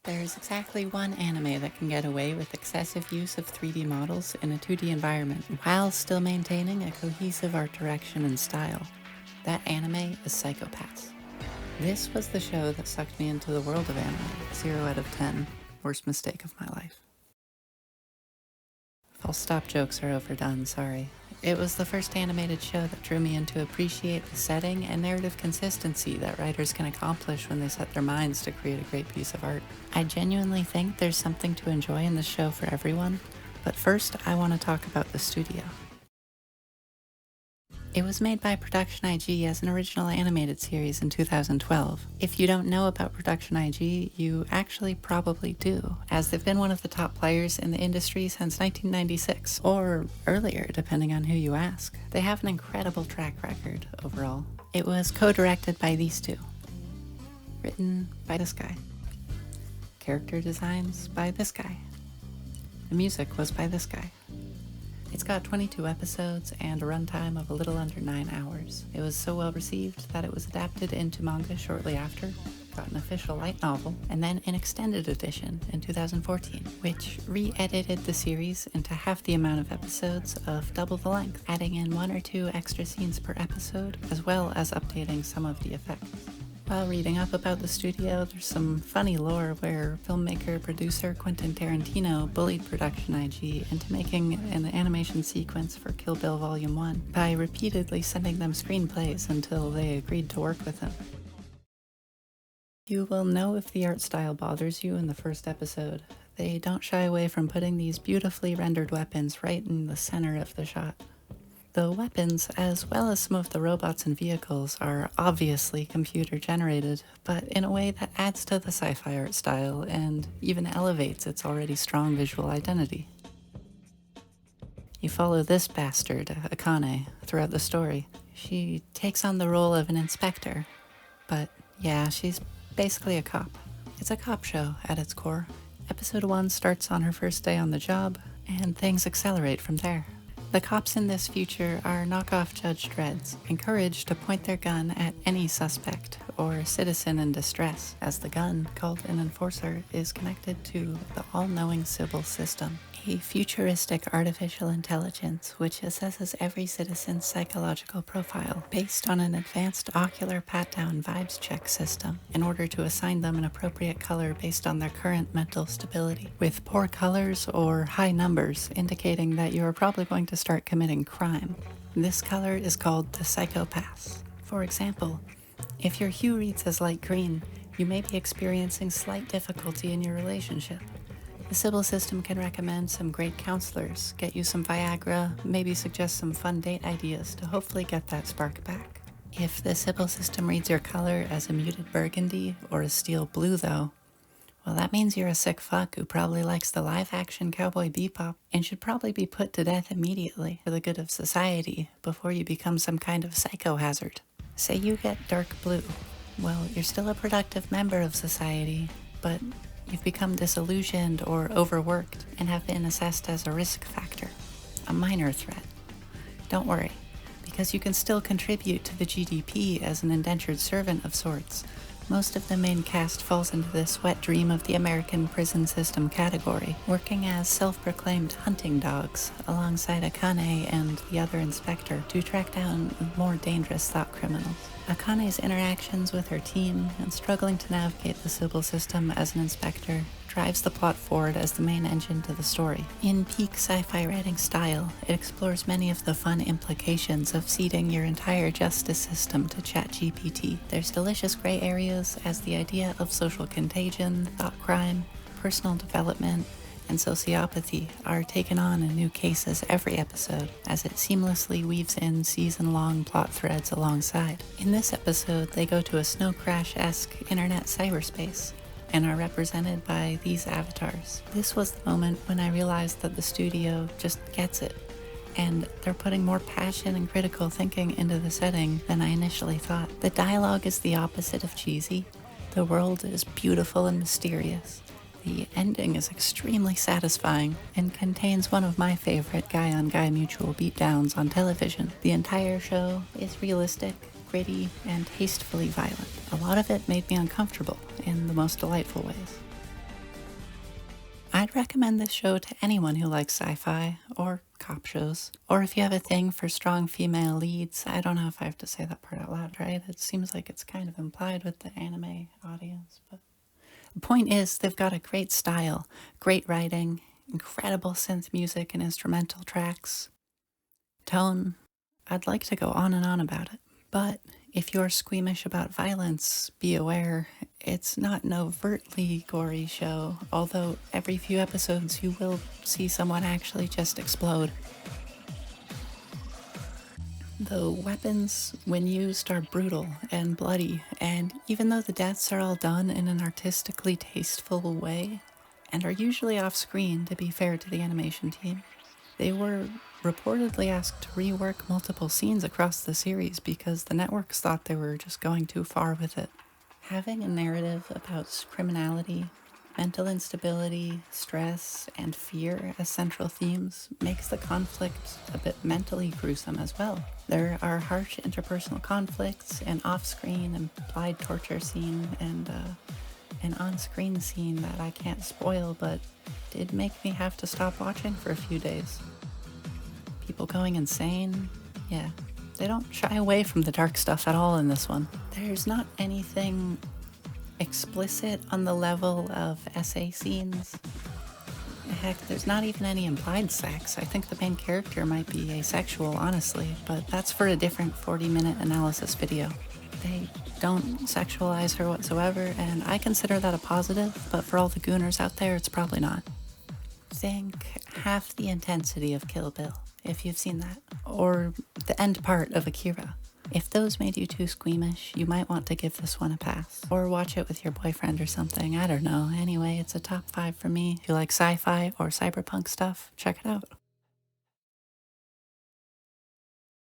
There's exactly one anime that can get away with excessive use of 3D models in a 2D environment while still maintaining a cohesive art direction and style. That anime is Psycho-Pass. This was the show that sucked me into the world of anime. 0 out of 10. Worst mistake of my life. Full stop jokes are overdone, sorry. It was the first animated show that drew me in to appreciate the setting and narrative consistency that writers can accomplish when they set their minds to create a great piece of art. I genuinely think there's something to enjoy in this show for everyone, but first I want to talk about the studio. It was made by Production IG as an original animated series in 2012. If you don't know about Production IG, you actually probably do, as they've been one of the top players in the industry since 1996, or earlier, depending on who you ask. They have an incredible track record overall. It was co-directed by these two. Written by this guy. Character designs by this guy. The music was by this guy. It's got 22 episodes and a runtime of a little under 9 hours. It was so well received that it was adapted into manga shortly after, got an official light novel, and then an extended edition in 2014, which re-edited the series into half the amount of episodes of double the length, adding in 1 or 2 extra scenes per episode, as well as updating some of the effects. While reading up about the studio, there's some funny lore where filmmaker-producer Quentin Tarantino bullied Production IG into making an animation sequence for Kill Bill Volume 1 by repeatedly sending them screenplays until they agreed to work with him. You will know if the art style bothers you in the first episode. They don't shy away from putting these beautifully rendered weapons right in the center of the shot. The weapons, as well as some of the robots and vehicles, are obviously computer-generated, but in a way that adds to the sci-fi art style and even elevates its already strong visual identity. You follow this bastard, Akane, throughout the story. She takes on the role of an inspector, but yeah, she's basically a cop. It's a cop show at its core. Episode 1 starts on her first day on the job, and things accelerate from there. The cops in this future are knockoff Judge Dredds, encouraged to point their gun at any suspect or citizen in distress, as the gun, called an enforcer, is connected to the all-knowing Sybil system, a futuristic artificial intelligence which assesses every citizen's psychological profile based on an advanced ocular pat-down vibes check system in order to assign them an appropriate color based on their current mental stability, with poor colors or high numbers indicating that you are probably going to start committing crime. This color is called the Psycho-Pass. For example, if your hue reads as light green, you may be experiencing slight difficulty in your relationship. The Sybil system can recommend some great counselors, get you some Viagra, maybe suggest some fun date ideas to hopefully get that spark back. If the Sybil system reads your color as a muted burgundy or a steel blue though, well, that means you're a sick fuck who probably likes the live-action Cowboy Bebop and should probably be put to death immediately for the good of society before you become some kind of psycho-hazard. Say you get dark blue. Well, you're still a productive member of society, but you've become disillusioned or overworked and have been assessed as a risk factor, a minor threat. Don't worry, because you can still contribute to the GDP as an indentured servant of sorts. Most of the main cast falls into this wet dream of the American prison system category, working as self-proclaimed hunting dogs alongside Akane and the other inspector to track down more dangerous thought criminals. Akane's interactions with her team and struggling to navigate the Sybil system as an inspector drives the plot forward as the main engine to the story. In peak sci-fi writing style, it explores many of the fun implications of ceding your entire justice system to ChatGPT. There's delicious gray areas as the idea of social contagion, thought crime, personal development, and sociopathy are taken on in new cases every episode, as it seamlessly weaves in season-long plot threads alongside. In this episode, they go to a Snow Crash-esque internet cyberspace, and are represented by these avatars. This was the moment when I realized that the studio just gets it, and they're putting more passion and critical thinking into the setting than I initially thought. The dialogue is the opposite of cheesy. The world is beautiful and mysterious. The ending is extremely satisfying and contains one of my favorite guy-on-guy mutual beatdowns on television. The entire show is realistic, gritty, and tastefully violent. A lot of it made me uncomfortable in the most delightful ways. I'd recommend this show to anyone who likes sci-fi or cop shows. Or if you have a thing for strong female leads. I don't know if I have to say that part out loud, right? It seems like it's kind of implied with the anime audience, but the point is they've got a great style, great writing, incredible synth music and instrumental tracks. Tone, I'd like to go on and on about it. But if you're squeamish about violence, be aware it's not an overtly gory show, although every few episodes you will see someone actually just explode. The weapons, when used, are brutal and bloody, and even though the deaths are all done in an artistically tasteful way, and are usually off screen to be fair to the animation team, they were reportedly asked to rework multiple scenes across the series because the networks thought they were just going too far with it. Having a narrative about criminality, mental instability, stress, and fear as central themes makes the conflict a bit mentally gruesome as well. There are harsh interpersonal conflicts, an off-screen implied torture scene, and an on-screen scene that I can't spoil but did make me have to stop watching for a few days. People going insane? Yeah, they don't shy away from the dark stuff at all in this one. There's not anything explicit on the level of essay scenes. Heck, there's not even any implied sex. I think the main character might be asexual, honestly, but that's for a different 40-minute analysis video. They don't sexualize her whatsoever, and I consider that a positive, but for all the gooners out there, it's probably not. Think half the intensity of Kill Bill, if you've seen that, or the end part of Akira. If those made you too squeamish, you might want to give this one a pass. Or watch it with your boyfriend or something, I don't know. Anyway, it's a top 5 for me. If you like sci-fi or cyberpunk stuff, check it out.